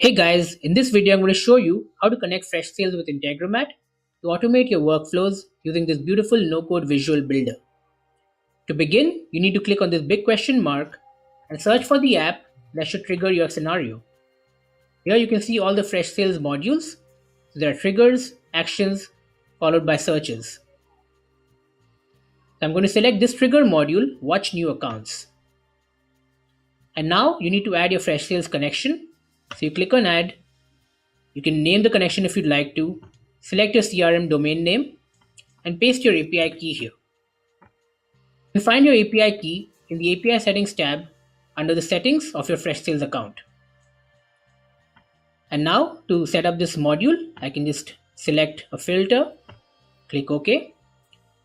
Hey guys, in this video I'm going to show you how to connect Freshsales with Integromat to automate your workflows using this beautiful no-code visual builder. To begin, you need to click on this big question mark and search for the app that should trigger your scenario. Here you can see all the Freshsales modules. So there are triggers, actions, followed by searches. So I'm going to select this trigger module, Watch New Accounts. And now you need to add your Freshsales connection. So you click on Add. You can name the connection if you'd like to, select your CRM domain name, and paste your API key here. You can find your API key in the API settings tab under the settings of your Freshsales account. And now to set up this module, I can just select a filter, click OK.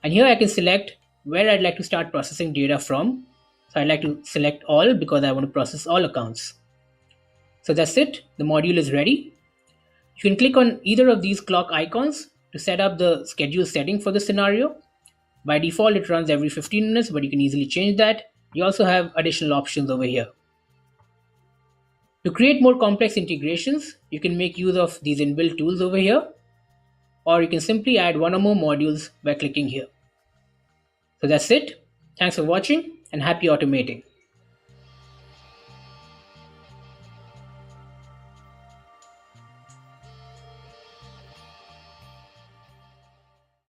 And here I can select where I'd like to start processing data from. So I'd like to select all because I want to process all accounts. So that's it. The module is ready. You can click on either of these clock icons to set up the schedule setting for the scenario. By default, it runs every 15 minutes, but you can easily change that. You also have additional options over here. To create more complex integrations, you can make use of these inbuilt tools over here, or you can simply add one or more modules by clicking here. So that's it. Thanks for watching and happy automating.